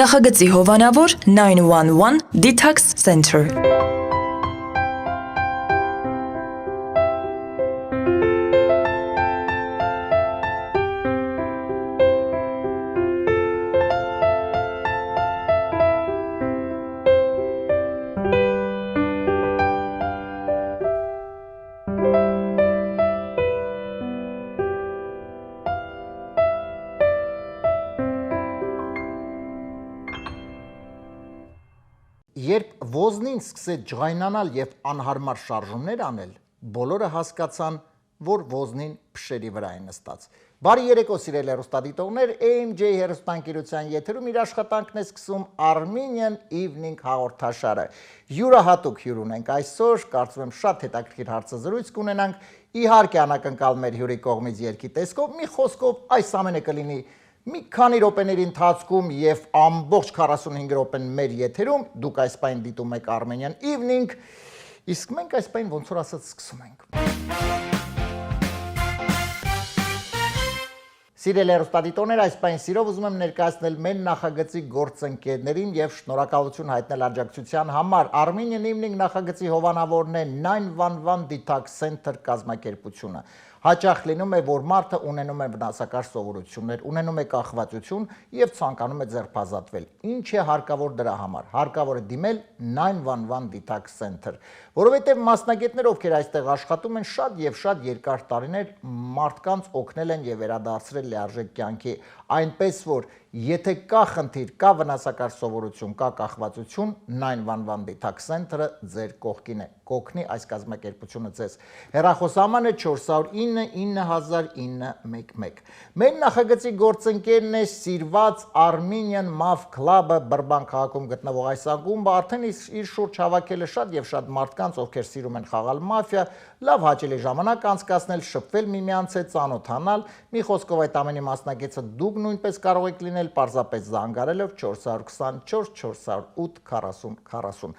Նախագծի հովանավոր 911 Detox Center։ Երբ ոզնին սկսեց ջղայնանալ և անհարմար շարժումներ անել, բոլորը հասկացան, որ ոզնին փշերի վրա է նստած։ Բարի երեկո սիրելի հեռուստադիտողներ, AMJ հեռուստաընկերության եթերում իր աշխատանքն է սկսում Armenian Evening հաղորդաշարը։ Յուրահատուկ հյուր ունենք այսօր, կարծում եմ շատ հետաքրքիր հարցազրույց կունենանք, իհարկե անակնկալ մեր հյուրի կողմից երգի տեսքով, մի խոսքով այս ամենը կլինի մի քանի րոպեների ընթացքում եւ ամբողջ 45 րոպեն մեր եթերում դուք այս պայն դիտում եք Armenian Evening, իսկ մենք այս պայն ոնց որ ասած սկսում ենք։ Սիրելի հեռուստադիտողներ, այս պայն սիրով ուզում եմ ներկայացնել մեր նախագծի գործընկերներին եւ շնորհակալություն հայտնել աջակցության համար։ Armenian Evening նախագծի հովանավորն է 911 Detox Center կազմակերպությունը։ Հաճախ լինում է, որ մարդը ունենում է վնասակար սովորություններ, ունենում է կախվածություն եւ ցանկանում է ձերբազատվել։ Ինչ է հարկավոր դրա համար։ Հարկավոր է դիմել 911 Detox Center, որովհետեւ մասնագետներ, ովքեր այստեղ աշխատում են, շատ եւ շատ երկար տարիներ մարդկանց օգնել են եւ վերադարձրել լիարժեք կյանքի, այնպես որ եթե կա խնդիր, կա վնասակար սովորություն, կա կախվածություն, 911 Detox Center-ը ձեր կողքին է, կօգնի այս կազմակերպությունը ձեզ։ Հեռախոսահամարը 409 900911։ Մեր նախագծի գործընկերն է սիրված Armenian Maf Club-ը Բրբան քաղաքում գտնվող այս ակումբը, արդեն իր շուրջ հավաքել է շատ եւ շատ մարդկանց, ովքեր սիրում են խաղալ մաֆիա, լավ հաճելի ժամանակ անցկացնել, շփվել միմյանց հետ, ծանոթանալ։ Մի խոսքով այդ ամենի մասնակիցը դուք նույնպես կարող եք լինել պարզապես զանգարելով 424 408 40 40։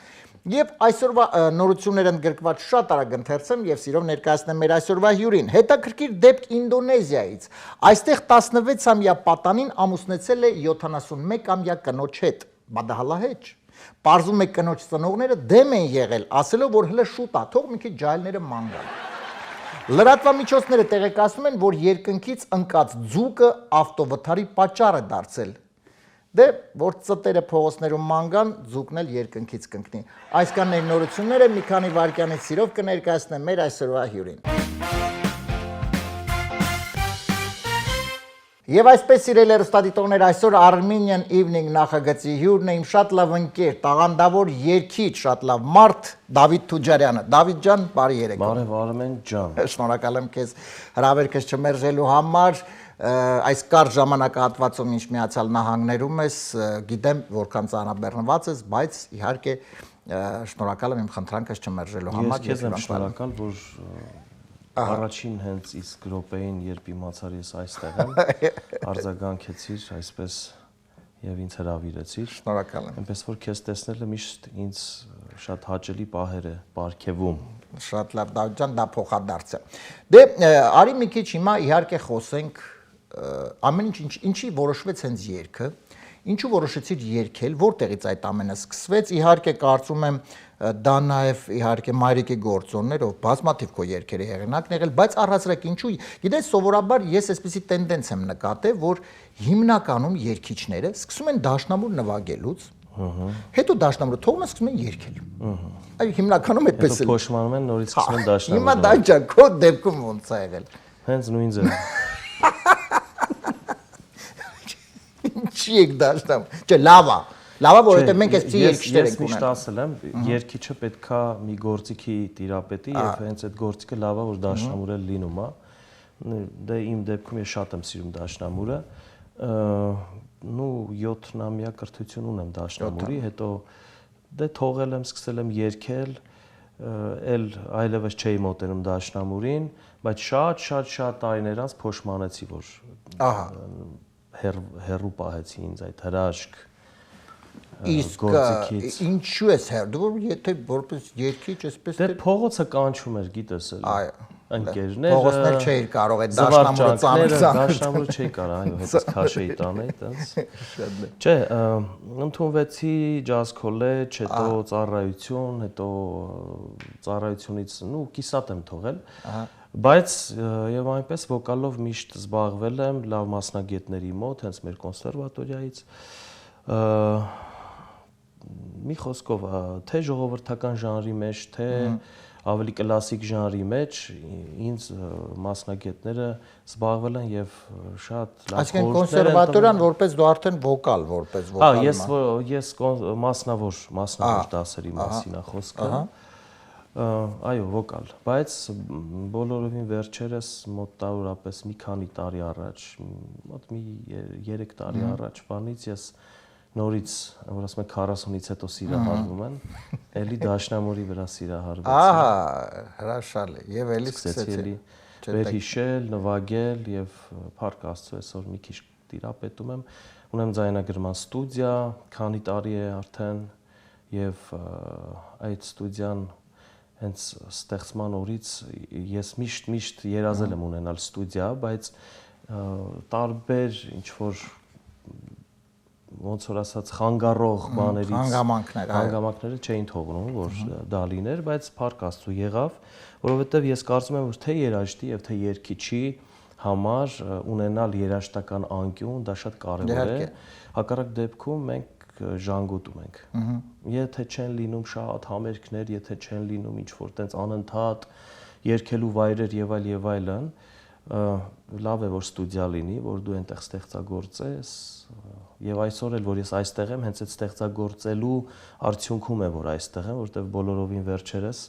Եվ այսօրվա նորությունները ընդգրկված շատ արագ ընթերցեմ եւ սիրով ներկայացնեմ մեր այսօրվա հյուրին։ Հետաքրքիր դեպք Ինդոնեզիայից։ Այստեղ 16-ամյա պատանին ամուսնեցել է 71-ամյա կնոջ հետ։ Բա դա հալահեջ։ Պարզում է կնոջ ծնողները դեմ են եղել, ասելով որ հələ շուտ է, թող մի քիչ ջահելները ման գան։ Լրատվամիջոցները տեղեկացնում են, որ երկնքից ընկած ձուկը ավտովթարի պատճառ է դարձել։ Դե, որ ծտերը փողոցներում ման գան, ձուկն էլ երկնքից կընկնի։ Այսքան նորությունները մի քանի վայրկյանից սիրով կներկայացնեմ մեր այսօրվա հյուրին։ Եվ այսպես սիրելի հեռուստադիտողներ, այսօր Armenian Evening նախագծի հյուրն է իմ շատ լավ ընկեր, տաղանդավոր երգիչ, շատ լավ մարդ Դավիթ Թուջարյանը։ Դավիթ ջան, բարի երեկո։ Բարև Արմեն ջան։ Շնորհակալ եմ քեզ հրավերքս չմերժելու համար։ Այս կարճ ժամանակահատվածում ինչ Միացյալ Նահանգներում ես, գիտեմ որքան ծանրաբեռնված ես, բայց իհարկե շնորհակալ եմ իմ խնդրանքս չմերժելու համար։ Ես քեզ եմ շնորհակալ, որ առաջին հենց իսկ րոպեին, երբ իմացար ես այստեղ եմ, արձագանքեցիր այսպես եւ ինձ հրավիրեցիր։ Շնորհակալ եմ։ Այնպես որ քեզ տեսնելը միշտ ինձ շատ հաճելի պահեր է պարգևում։ Շատ լավ, Դավիթ ջան, դա փոխադարձ է։ Դե արի մի քիչ հիմա իհարկե խոսենք ամեն ինչի որոշվեց հենց երգը, ինչու որոշեցիր երգել, որտեղից այդ ամենը սկսվեց, իհարկե կարծում եմ դա նաև իհարկե մայրիկի գործոններով բազմաթիվ քո երգերը հեղինակն եղել, բայց առհասարակ ինչու, գիտես, սովորաբար ես այսպեսի տենդենց եմ նկատել, որ հիմնականում երգիչները սկսում են դաշնամուր նվագելուց, հետո դաշնամուրը թողում են սկսում են երգել։ Այո, հիմնականում այդպես է։ Հետո փոշմանում են, նորից սկսում են դաշնամուր։ Հիմա դա ջան, քո դեպքում ոնց է եղել։ Հենց նույն ձև։ Ինչի եք դաշնամուր։ Չէ, լավ է։ Լավ է, որովհետև մենք այսպեսի երգիչներ ենք ունենում։ Ես միշտ ասել եմ, երգիչը պետքա մի գործիքի տիրապետի եւ հենց այդ գործիքը լավ է, որ դաշնամուր էլ լինում է։ Դե իմ դեպքում ես շատ եմ սիրում դաշնամուրը։ Նու 7-ամյա կրթություն ունեմ դաշնամուրի, հետո դե թողել եմ, սկսել եմ երգել, այլևս չէի մոտենում դաշնամուրին, բայց շատ տարիներ անց փոշմանեցի, որ հերու պահեցի ինձ այդ հրաշք Իսկ ինչու ես հերդու, եթե որպես երգիչ էսպես դե փողոցը կանչում էր, գիտես էլ։ Այո։ ընկերներ, փողոցներ չէիր կարող այդ դաշնամուրը ծանր դաշնամուրը չէի կարող, այո, հետո քաշեի տանել, այտենց։ Չէ, ընդունվեցի ջազ քոլեջ, հետո ծառայություն, հետո ծառայությունից ու կիսատ եմ թողել։ Բայց եւ այնպես վոկալով միշտ զբաղվել եմ լավ մասնագետների մոտ, հենց մեր կոնսերվատորիայից։ Մի խոսքով, թե ժողովրդական ժանրի մեջ, թե ավելի կլասիկ ժանրի մեջ ինձ մասնագետները զբաղվել են եւ շատ լավ։ Այսինքն կոնսերվատորիան որպես դու արդեն վոկալ, որպես վոկալ։ Ես մասնավոր դասերի մասին է խոսքը։ Այո, վոկալ, բայց բոլորովին վերջերս մոտավորապես մի քանի տարի առաջ, մոտ մի 3 տարի առաջ բանից ես նորից, որ ասում եք 40-ից հետո սիրահարվում եմ, էլի դաշնամուրի վրա սիրահարվեցի։ Ահա, հրաշալի, եւ էլի սկսեցի վերհիշել, նվագել եւ փառք Աստծո այսօր մի քիչ տիրապետում եմ, ունեմ ձայնագրման ստուդիա, քանի տարի է արդեն եւ այդ ստուդիան հենց ստեղծման օրից ես միշտ երազել եմ ունենալ ստուդիա, բայց տարբեր ինչ որ ոնց որ ասած խանգարող բաներից հանգամանքները չէին թողնում, որ դա լիներ, բայց փառք Աստծո եղավ, որովհետև ես կարծում եմ, որ թե երաժշտի եւ թե երգիչի համար ունենալ երաժշտական անկյուն դա շատ կարեւոր է։ Հակառակ դեպքում մենք ժանգոտում ենք։ Եթե չեն լինում շատ համերգներ, եթե չեն լինում ինչ որ տենց անընդհատ երգելու վայրեր եւ այլն, լավ է որ ստուդիա լինի, որ դու այնտեղ ստեղծագործես եւ այսօր էլ որ ես այստեղ եմ, հենց այդ ստեղծագործելու արդյունքում է որ այստեղ եմ, որտեղ բոլորովին վերջերս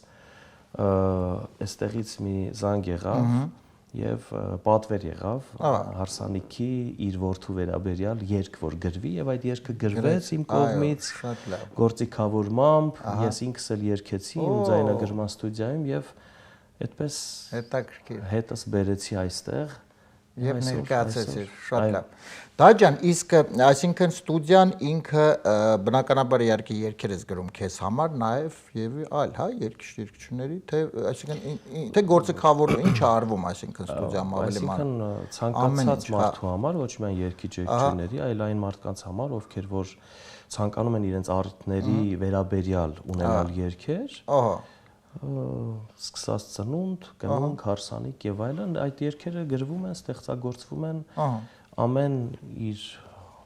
այստեղից մի զանգ եղավ եւ պատվեր եղավ հարսանիքի իր որդու վերաբերյալ երգ որ գրվի եւ այդ երգը գրվեց իմ կողմից գործիքավորմամբ ես ինքս էլ երգեցի իմ ձայնագրման ստուդիայում եւ այդպես հետս բերեցի այստեղ եւ ներկայացեցի շատ լավ Դա ջան իսկ այսինքն ստուդիան ինքը բնականաբար իհարկե երգեր ես գրում քեզ համար նաեւ եւ այլ հա երգիչների թե այսինքն թե գործիքավորում ինչ է արվում այսինքն ստուդիայում ավելի ման ցանկացած մարդու համար ոչ միայն երգիչների այլ այն մարդկանց համար ովքեր որ ցանկանում են իրենց առիթների վերաբերյալ ունենալ երգեր ահա սկսած ծնունդ, կնունք, հարսանիք եւ այլն, այդ երգերը գրվում են, ստեղծագործվում են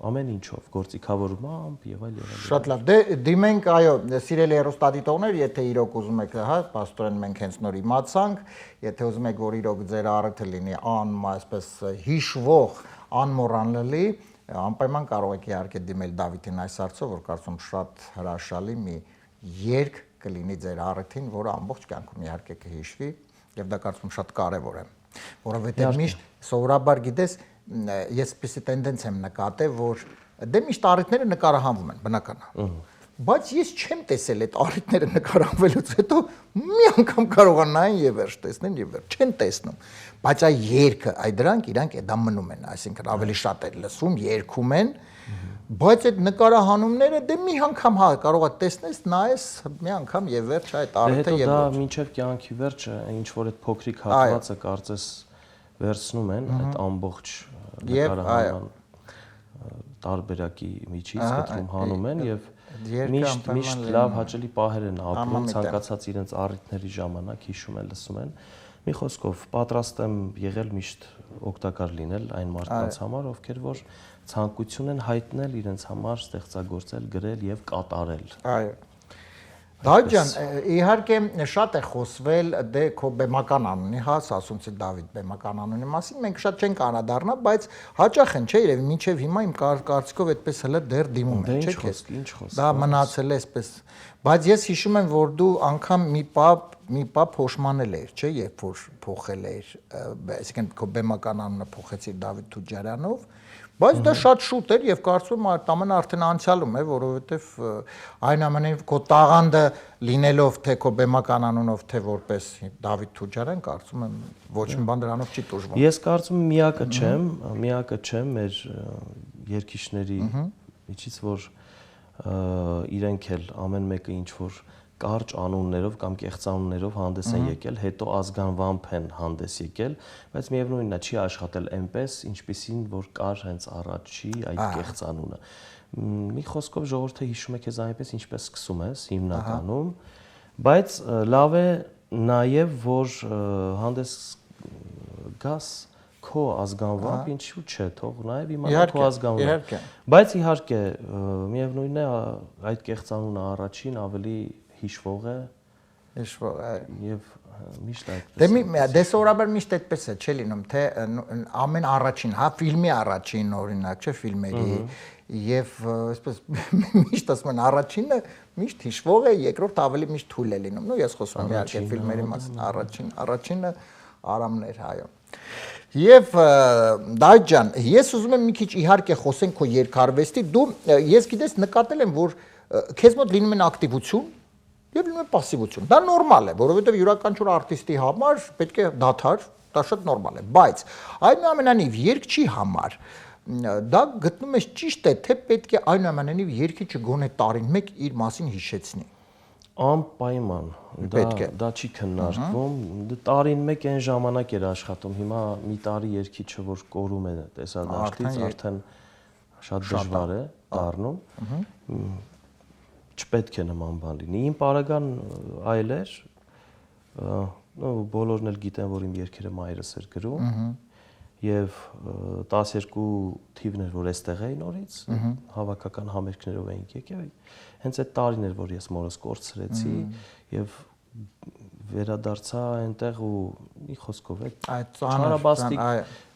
ամեն ինչով, գործիքավորմամբ եւ այլ եւ այլ։ Շատ լավ։ Դե դիմենք, այո, սիրելի հեռուստադիտողներ, եթե իրոք ուզում եք, հա, պաստորեն մենք հենց նոր իմացանք, եթե ուզում եք, որ իրոք ձեր առիթը լինի այսպես հիշվող, անմոռանալի, անպայման կարող եք իհարկե դիմել Դավիթին այս հարցով, որ կարծում շատ հրաշալի մի երգ կլինի ձեր առիթին, որը ամբողջ կյանքում իհարկե կհիշվի, եւ դա կարծում շատ կարեւոր է, որովհետեւ միշտ սովորաբար գիտես, ես այսպիսի տենդենս եմ նկատել, որ դե միշտ առիթները նկարահանվում են, բնական է։ Բայց ես չեմ տեսել այդ առիթները նկարահանվելուց հետո մի անգամ կարողանային եւ վերջ տեսնեն եւ վերջ չեն տեսնում։ Բայց այ երգը, այ դրանք իրանք դա մնում են, այսինքն ավելի շատ է լսում, երգում են, բայց այդ նկարահանումները դե մի անգամ հա կարող է տեսնես, նայես մի անգամ եւ վերջ այդ առիթը եւ դա մինչեւ կյանքի վերջը ինչ որ այդ փոքրիկ հատվածը կարծես վերցնում են այդ ամբողջ նկարահանման տարբերակի միջից կտրում հանում են եւ միշտ լավ հաճելի պահեր են ապրում ցանկացած իրենց առիթների ժամանակ հիշում են լսում են մի խոսքով պատրաստ եմ եղել միշտ օգտակար լինել այն մարդկանց համար ովքեր որ ցանկություն են հայտնել իրենց համար ստեղծագործել գրել եւ կատարել այո Դաջան, իհարկե շատ է խոսվել դե քո բեմական անունի, հա, ասացունցի Դավիթ բեմական անունի մասին, մենք շատ չենք անդառնա, բայց հաճախ են, չէ, երևի մինչև հիմա իմ կարծիքով այդպես հələ դեռ դիմում են, չէ՞ քեզ։ Դա մնացել է այսպես։ Բայց ես հիշում եմ, որ դու անգամ մի պա փոշմանել էր, չէ, երբ որ փոխել էր, այսինքն քո բեմական անունը փոխեցիր Դավիթ Թուջարյանով, բայց դա շատ շուտ էր եւ կարծում եմ ամենը արդեն անցյալում է, որովհետեւ այն ամենին քո տաղանդը լինելով թե քո բեմական անունով թե որպես Դավիթ Թուջարյան, կարծում եմ ոչ մի բան դրանով չի տուժվում։ Ես կարծում եմ միակը չեմ մեր երկիչների միջից որ իրենք էլ ամեն մեկը ինչ որ կարճ անուններով կամ կեղծ անուններով հանդես են եկել, հետո ազգանվամբ են հանդես եկել, բայց միևնույնն է չի աշխատել այնպես, ինչպիսին որ կար հենց առաջի այդ կեղծ անունը։ Մի խոսքով ժողովուրդը հիշում է քեզ այնպես, ինչպես սկսում ես հիմնականում, բայց լավ է նաև որ հանդես գաս քո ազգանվամբ, ինչու՞ չէ, թող նաև իմանա քո ազգանվամբ։ Բայց իհարկե, միևնույնն է այդ կեղծանունը առաջին ավելի հիշվող է։ Հիշվող է։ Եվ միշտ այդպես։ Դե սովորաբար միշտ այդպես է, չէ՞ լինում, թե ամեն առաջին, հա, ֆիլմի առաջին օրինակ, չէ՞, ֆիլմերի եւ այսպես միշտ ասում են առաջինը միշտ հիշվող է, երկրորդ ավելի միշտ թույլ է լինում։ Նու ես խոսում եմ իհարկե ֆիլմերի մասին, առաջինը Արամներ, այո։ Եվ Դավիթ ջան, ես ուզում եմ մի քիչ իհարկե խոսենք քո երկարվեստի, ես գիտես նկատել եմ, որ քեզ մոտ լինում են ակտիվություն եւ լինում է пассивություն։ Դա նորմալ է, որովհետեւ յուրաքանչյուր արտիստի համար պետք է դադար, դա շատ նորմալ է, բայց այնուամենայնիվ երգչի համար դա գտնում ես ճիշտ է, թե պետք է այնուամենայնիվ երգիչը գոնե տարին մեկ իր մասին հիշեցնի։ Անպայման, դա չի քննարկվում, տարին մեկ այն ժամանակ էր աշխատում, հիմա մի տարի երգիչը որ կորում է տեսադաշտից, արդեն շատ դժվար է դառնում։ Չպետք է նման բան լինի։ Իմ պարագան այլ էր, բոլորն էլ գիտեն, որ իմ երգերը մայրս էր գրում, եւ 12 թիվն էր, որ այստեղ էի նորից, հավաքական համերգներով էինք եկել։ Հենց այդ տարին էր, որ ես մորս կորցրեցի եւ վերադարձա այնտեղ ու մի խոսքով այդ ճանապաստիկ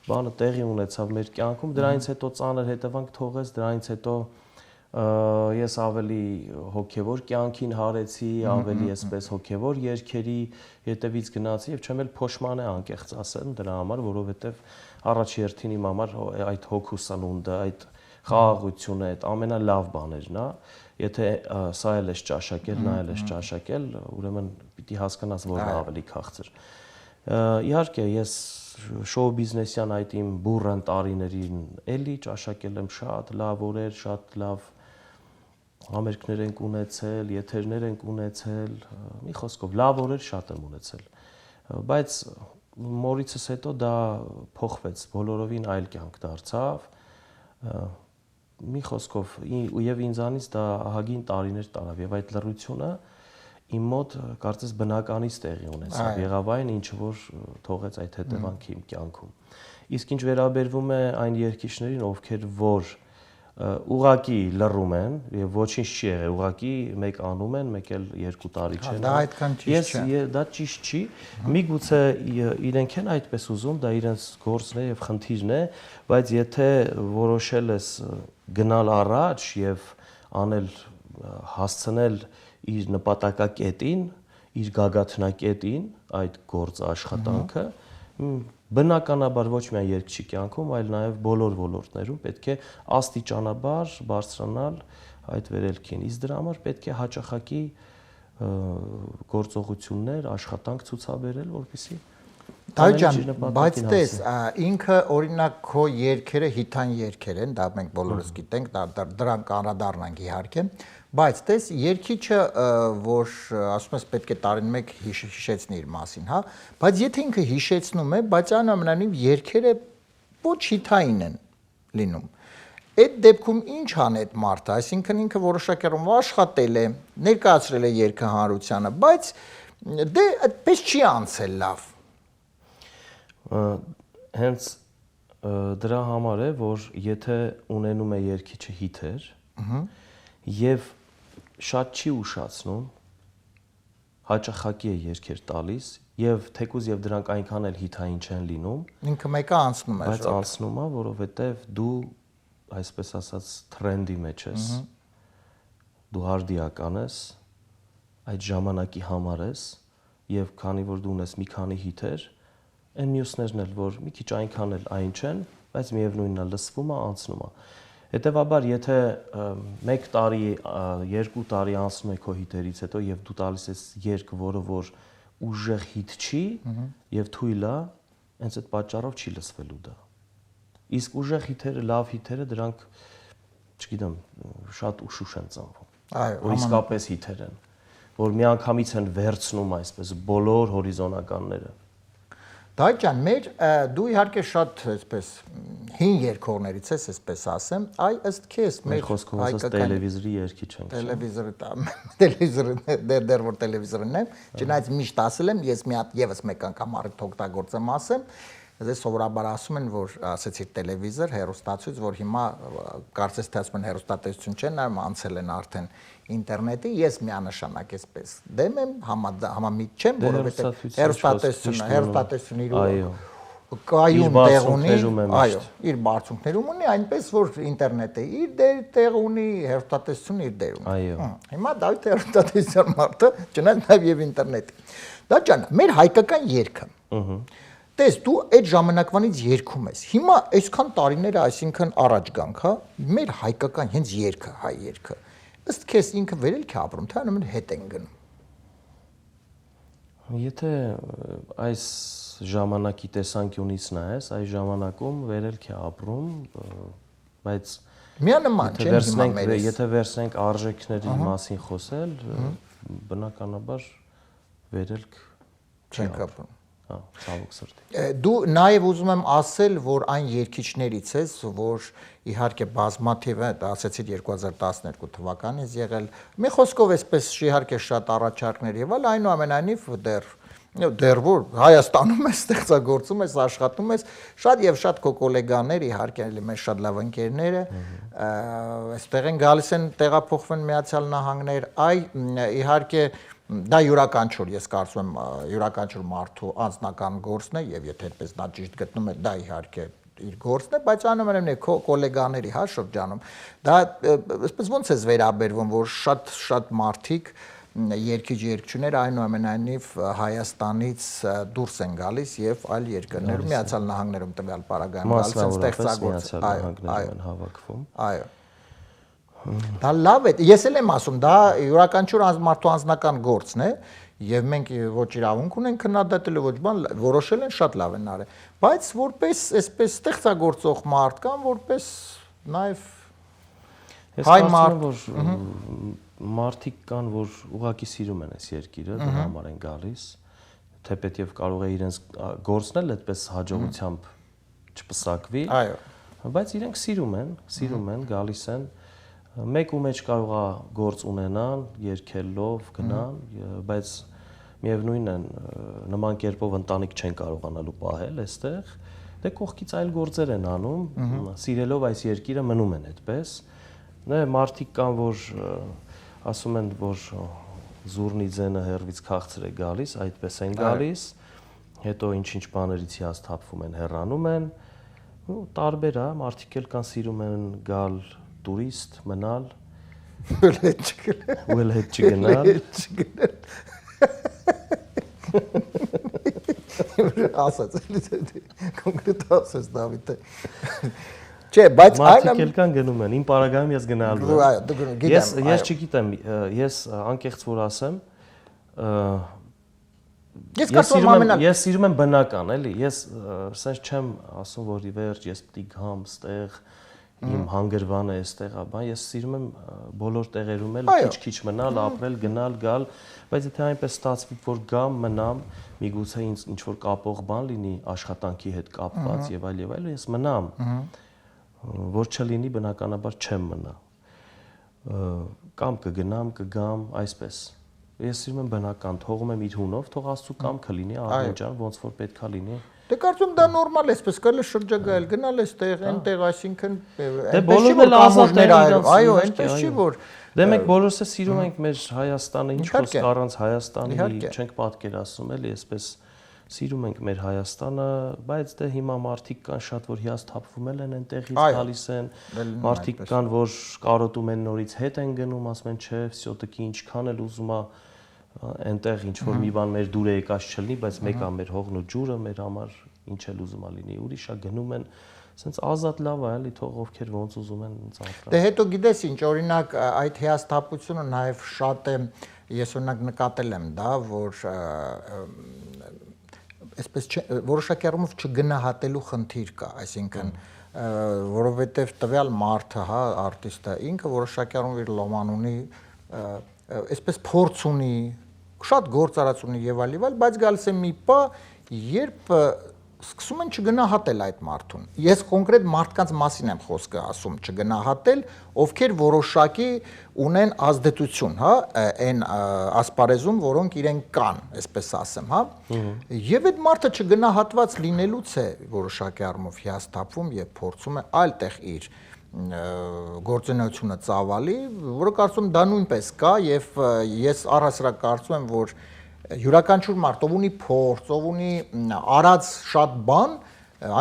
բանը տեղի ունեցավ մեր կյանքում, դրանից հետո ծանր հետևանք թողեց, դրանից հետո ես ավելի հոգևոր կյանքին հարեցի, ավելի այսպես հոգևոր երգերի հետևից գնացի եւ չեմ էլ փոշման է անկեղծ ասեմ դրա համար, որովհետեւ առաջի հերթին իմ համար այդ հոգու սնունդը, այդ խաղաղությունը, այդ ամենալավ բաներն է, եթե սա էլ ես ճաշակել, նա էլ ես ճաշակել, ուրեմն պիտի հասկանաս որն է ավելի քաղցր։ Իհարկե ես շոու բիզնեսյան այդ իմ բուրըն տարիներին էլի ճաշակել եմ շատ լավ օրեր, շատ լավ համերգներ ենք ունեցել, եթերներ ենք ունեցել, մի խոսքով լավ օրեր շատ եմ ունեցել։ Բայց մորիցս հետո դա փոխվեց, բոլորովին այլ կյանք դարձավ։ Մի խոսքով եւ ինձանից դա ահագին տարիներ տարավ եւ այդ լռությունը իմ մոտ կարծես բնականից տեղի ունեցավ։ Եղավ այն ինչը որ թողեց այդ հետևանքը իմ կյանքում։ Իսկ ինչ վերաբերվում է այն երգիչներին, ովքեր որ ուղակի լռում են եւ ոչինչ չի եղել, ուղակի մեկ անում են, մեկ էլ 2 տարի չեն։ Դա այդքան ճիշտ չէ։ Դա ճիշտ չի։ Միգուցե իրենք են այդպես ուզում, դա իրենց գործն է եւ խնդիրն է, բայց եթե որոշել ես գնալ առաջ եւ անել հասցնել իր նպատակակետին, իր գագաթնակետին այդ գործ աշխատանքը, բնականաբար ոչ միայն երգչի կյանքում, այլ նաև բոլոր ոլորտներում պետք է աստիճանաբար բարձրանալ այդ վերելքին։ Իսկ դրա համար պետք է հաճախակի գործողություններ, աշխատանք ցուցաբերել, որպեսզի Դավիթ ջան, բայց տես, ինքը օրինակ քո երգերը հիթան երգեր են, դա մենք բոլորս գիտենք, դրանք անդրադառնանք իհարկե, բայց տես երգիչը, որ ասում ես պետք է տարին մեկ հիշեցնի իր մասին, հա, բայց եթե ինքը հիշեցնում է, բայց այնուամենայնիվ երգերը ոչ հիթային են լինում։ Այդ դեպքում ինչ անի այդ մարդը, այսինքն ինքը որոշակյանում աշխատել է, ներկայացրել է երգը հանրությանը, բայց դե այդպես չի անցել լավ։ Հենց դրա համար է, որ եթե ունենում է երգիչը հիթեր եւ շատ չի ուշացնում, հաճախակի է երգեր տալիս եւ թեկուզ եւ դրանք այնքան էլ հիթային չեն լինում, ինքը մեկը անցնում է, բայց անցնում է, որովհետեւ դու այսպես ասած տրենդի մեջ ես, դու հարդիական ես, այդ ժամանակի համար ես եւ քանի որ դու ունես մի քանի հիթեր, այն մյուսներն էլ որ մի քիչ այնքան էլ այն չեն, բայց միևնույնն է լսվում է, անցնում է։ Հետևաբար, եթե 1 տարի, 2 տարի անցնում է քո հիթերից հետո եւ դու տալիս ես երգ, որը որ ուժեղ հիթ չի եւ թույլ է, հենց այդ պատճառով չի լսվելու դա։ Իսկ ուժեղ հիթերը, լավ հիթերը, դրանք չգիտեմ, շատ ուշուշ են ծնվում։ Այո, որ իսկապես հիթեր են, որ միանգամից են վերցնում այսպես բոլոր հորիզոնականները։ Դայ ջան, դու իհարկե շատ այսպես հին երգողներից ես, այսպես ասեմ, այ ըստ քեզ մեր խոսքով ասած տելևիզորի երգիչ ենք։ Տելևիզորը դեռ որ տելևիզորն է, չնայած միշտ ասել եմ, ես մի հատ եւս մեկ անգամ առիթ օգտագործեմ ասեմ, ես սովորաբար ասում են, որ ասեցի տելևիզոր, հեռուստացույց, որ հիմա կարծես թե ասում են հեռուստատեսություն չեն, նայում անցել են արդեն ինտերնետի, ես միանշանակ այսպես դեմ եմ, համամիտ չեմ, որովհետեւ հեռուստատեսությունը իր կայուն տեղ ունի, այո, իր բարձունքներում ունի, այնպես որ ինտերնետը իր տեղ ունի, հեռուստատեսությունը իր դեր ունի։ Այո։ Հիմա Դավիթ հեռուստատեսության մարդը, չնայած նաև եւ ինտերնետի։ Դա ջան, մեր հայկական երգը։ Տես դու այդ ժամանակվանից երգում ես։ Հիմա այսքան տարիներ, այսինքն առաջ գանք, հա, մեր հայկական հենց երգը, հայ երգը։ Ըստ քեզ ինքը վերելք է ապրում, թե անομեն հետ են գնում։ Եթե այս ժամանակի տեսանկյունից նայես, այս ժամանակում վերելք է ապրում, բայց միանման չեն հիմա մեր։ Եթե վերցնենք արժեքների մասին խոսել, բնականաբար վերելք չեն ապրում։ Հա, ցավոք սրտի։ Դու նաև ուզում եմ ասել, որ այն երգիչներից ես, որ իհարկե բազմաթիվ է, ասեցի 2012 թվականից եղել։ Մի խոսքով այսպես իհարկե շատ առաջարկներ եղել, այնուամենայնիվ դեռ որ Հայաստանում ես ստեղծագործում ես, աշխատում ես, շատ եւ շատ քո գոլեգաներ, իհարկե մեր շատ լավ ընկերները, այստեղ են գալիս են տեղափոխվեն Միացյալ Նահանգներ, իհարկե դա յուրաքանչյուր, ես կարծում եմ յուրաքանչյուր մարդու անձնական գործն է եւ եթե այդպես նա ճիշտ գտնում է, դա իհարկե իր գործն է, բայց այնուամենայնիվ քո գոլեգաների հա շրջանում դա այսպես ոնց է վերաբերվում, որ շատ մարդիկ երգիչ-երգչուներ այնուամենայնիվ Հայաստանից դուրս են գալիս եւ այլ երկրներում Միացյալ Նահանգներում տվյալ պարագայում գալիս են ստեղծագործել, այո, հավաքվում։ Այո։ Դա լավ է, ես էլ եմ ասում, դա յուրաքանչյուր մարդու անձնական գործն է եւ մենք ոչ իրավունք ունենք քննադատելու, ոչ բան, որոշել են շատ լավ են արել, բայց որպես այսպես ստեղծագործող մարդ կամ որպես նաեւ հայ մարդ, որ մարդիկ կան, որ ուղղակի սիրում են այս երկիրը, դրա համար են գալիս, թեպետև կարող է իրենց գործն էլ այդպես հաջողությամբ չպսակվի, այո, բայց իրենք սիրում են, գալիս են մեկ ու մեջ կարող է գործ ունենան, երկելով, գնան, բայց միևնույն է նման կերպով ընտանիք չեն կարողանալու պահել այստեղ, դե կողքից այլ գործեր են անում, սիրելով այս երկիրը մնում են այդպես։ Դե մարդիկ կան, որ ասում են, որ զուրնի ձենը հեռվից քաղցր է գալիս, այդպես են գալիս, հետո ինչ-ինչ բաներից հիասթափվում են, հեռանում են, ու տարբեր է, մարդիկ էլ կան սիրում են գալ տուրիստ մնալ ու էլ հետ չգնալ ասած կոնկրետ ասած Դավիթը չէ բայց մարդիկ էլ կան գնում են իմ պարագայում ես գնալու եմ ես չգիտեմ ես անկեղծ որ ասեմ ես սիրում եմ բնական էլի ես սենց չեմ ասում որ ի վերջ ես պիտի գամ ստեղ իմ հանգրվանը էստեղ, բան ես սիրում եմ բոլոր տեղերում էլ քիչ-քիչ մնալ, ապրել, գնալ, գալ, բայց եթե այնպես ստացվի, որ գամ, մնամ, միգուցե ինձ ինչ որ կապող բան լինի աշխատանքի հետ կապված եւ այլ, ես մնամ, որ չլինի բնականաբար չեմ մնա։ Կամ կգամ, այսպես։ Ես սիրում եմ բնական, թողում եմ իր հունով, թող Աստծո կամքը լինի, Արմենջան, ոնց որ պետքա լինի։ Դե կարծում դա նորմալ է, այսպես կարելի շրջագայել, գնալ էստեղ, այնտեղ, այսինքն դե բոլորն էլ ազատ են իրենց, այո, այնպես չի որ դե մենք բոլորս է սիրում ենք մեր Հայաստանը, ինչ խոսք առանց Հայաստանի չենք պատկերացնում, էլի, այսպես սիրում ենք մեր Հայաստանը, բայց դե հիմա մարդիկ կան շատ որ հիասթափվում են այնտեղից գալիս են, մարդիկ կան որ կարոտում են նորից հետ են գնում, ասում են չէ, վсё-таки ինչքան էլ ուզում է այնտեղ ինչ որ մի բան մեր դուրը եկած չլինի, բայց մեկա մեր հողն ու ջուրը մեր համար ինչ էլ ուզում է լինի, ուրիշա գնում են, ասենց ազատ լավ է, էլի թող ովքեր ոնց ուզում են ծափրան։ Դե հետո գիտես ինչ, օրինակ այդ հիասթափությունը նաև շատ է, ես օրինակ նկատել եմ դա, որ այսպես որոշակի առումով չգնահատելու խնդիր կա, այսինքն որովհետև տվյալ մարդը, հա, արտիստը ինքը որոշակի առումով իր լոման ունի, այսպես փորձ ունի, շատ գործարած ունի եւ այլ, բայց գալիս է մի պա, երբ սկսում են չգնահատել այդ մարդուն։ Ես կոնկրետ մարդկանց մասին եմ խոսքը ասում, չգնահատել, ովքեր որոշակի ունեն ազդեցություն, հա, այն ասպարեզում, որոնք իրենք կան, այսպես ասեմ, հա։ Եվ այդ մարդը չգնահատված լինելուց է որոշակի առումով հիասթափվում եւ փորձում է այլ տեղ իր գործունեությունը ծավալի, որը կարծում դա նույնպես կա եւ ես առհասարակ կարծում եմ, որ յուրաքանչյուր մարդ, ով ունի փորձ, ով ունի արած շատ բան,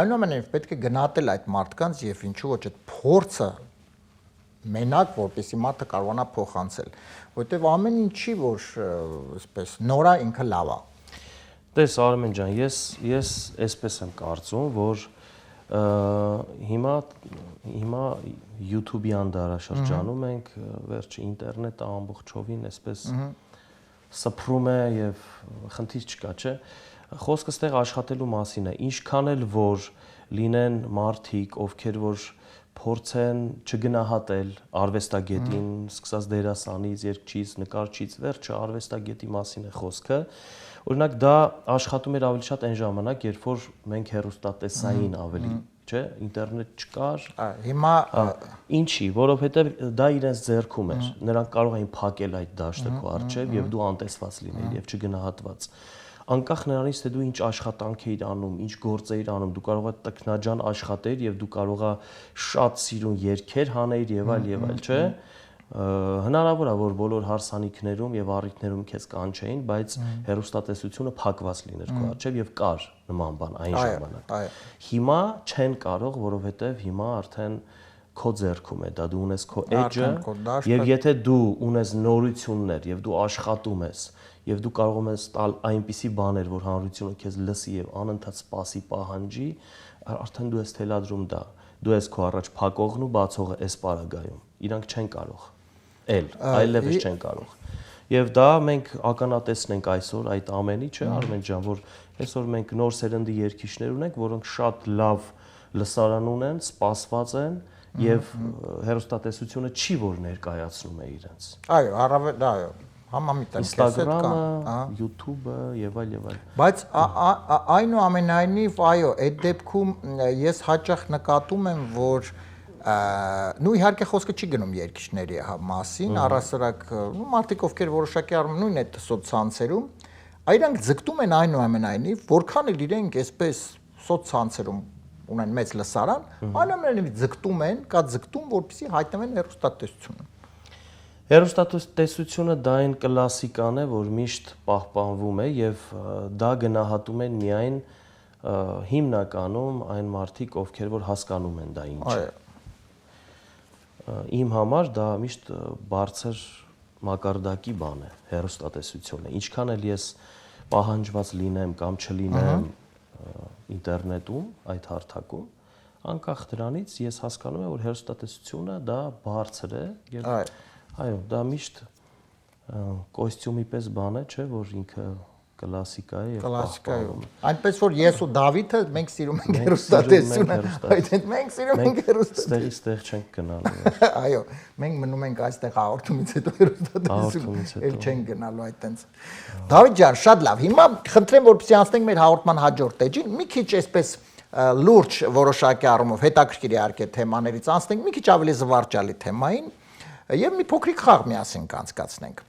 այնուամենայնիվ պետք է գնահատել այդ մարդկանց եւ ինչու ոչ այդ փորձը մենակ, որպեսզի մարդը կարողանա փոխանցել, որովհետեւ ամեն ինչի, որ այսպես նորա ինքը լավ է։ Տես Արմեն ջան, ես այսպես եմ կարծում, որ հիմա YouTube-յան դարաշրջանում ենք, վերջը ինտերնետը ամբողջովին այսպես սփռում է եւ խնդիր չկա, չէ։ Խոսքը ստեղ աշխատելու մասին է։ Ինչքան էլ որ լինեն մարդիկ, ովքեր որ փորձեն չգնահատել արվեստագետին, սկսած դերասանից, երգչից, նկարչից, վերջը արվեստագետի մասին է խոսքը։ Օրինակ դա աշխատում էր ավելի շատ այն ժամանակ, երբ որ մենք հեռուստատեսային ավելի, չէ, ինտերնետ չկար։ Հիմա ինչի, որովհետև դա իրենց ձեռքում էր։ Նրանք կարող էին փակել այդ դաշտը քո առջև եւ դու անտեսված լինեիր եւ չգնահատված։ Անկախ նրանից, թե դու ինչ աշխատանք էիր անում, ինչ գործ էիր անում, դու կարող ես տքնաջան աշխատեիր եւ դու կարող ես շատ սիրուն երգեր հանեիր եւ այլ, չէ։ Հնարավոր է, որ բոլոր հարսանիքներում եւ առիթներում քեզ կանչեին, բայց հեռուստատեսությունը փակված լիներ քո առջև եւ կար նման բան այն ժամանակ։ Հիմա չեն կարող, որովհետեւ հիմա արդեն քո ձեռքում է, դա դու ունես քո edge-ը եւ եթե դու ունես նորություններ եւ դու աշխատում ես եւ դու կարող ես տալ այնպիսի բաներ, որ հանրությունը քեզ լսի եւ անընդհատ սպասի, պահանջի, արդեն դու ես թելադրում դա։ Դու ես քո առաջ փակողն ու բացողը այս պարագայում։ Իրանք չեն կարող։ Այլևս չեն կարող։ Եվ դա մենք ականատեսնենք այսօր այդ ամեն ինչը, Արմեն ջան, որ այսօր մենք նոր սերնդի երգիչներ ունենք, որոնք շատ լավ լսարան ունեն, սպասված են եւ հեռուստատեսությունը չի որ ներկայացնում է իրենց։ Այո, առավել դա այո, համամիտ եմ, Instagram-ը, YouTube-ը եւ այլ։ Բայց այնուամենայնիվ, այո, այդ դեպքում ես հաճախ նկատում եմ, որ նույն իհարկե խոսքը չի գնում երգիչների մասին, առասարակ մարդիկ ովքեր որոշակի առում նույն այդ սոցցանցերում, իրանք ձգտում են այնուամենայնիվ, որքան էլ իրենք այսպես սոցցանցերում ունեն մեծ լսարան, այնուամենայնիվ ձգտում, որպեսզի հայտնվեն հեռուստատեսությունում։ Հեռուստատեսությունը դա այն կլասիկան է, որ միշտ պահպանվում է եւ դա գնահատում են միայն հիմնականում այն մարդիկ, ովքեր որ հասկանում են դա ինչ է։ Իմ համար դա միշտ բարձր մակարդակի բան է հեռուստատեսությունը։ Ինչքան էլ ես պահանջված լինեմ կամ չլինեմ ինտերնետում, այդ հարթակում, անկախ դրանից ես հասկանում եմ, որ հեռուստատեսությունը դա բարձր է եւ այո, դա միշտ կոստյումի պես բան է, չէ, որ ինքը կլասիկա է եւ կլասիկայում։ Այնպես որ ես ու Դավիթը մենք սիրում ենք հեռուստատեսությունը, այդ մենք սիրում ենք հեռուստատեսությունը։ Ստեղ չենք գնալու։ Այո, մենք մնում ենք այստեղ հաղորդումից հետո հեռուստատեսություն, էլ չենք գնալու այդտենց։ Դավիթ ջան, շատ լավ։ Հիմա խնդրեմ, որպեսզի անցնենք մեր հաղորդման հաջորդ էջին, մի քիչ այսպես լուրջ որոշակի առումով հետաքրքիր իհարկե թեմաներից անցնենք, մի քիչ ավելի զվարճալի թեմային։ Եվ մի փոքրիկ խաղ միասին կանցկացնենք։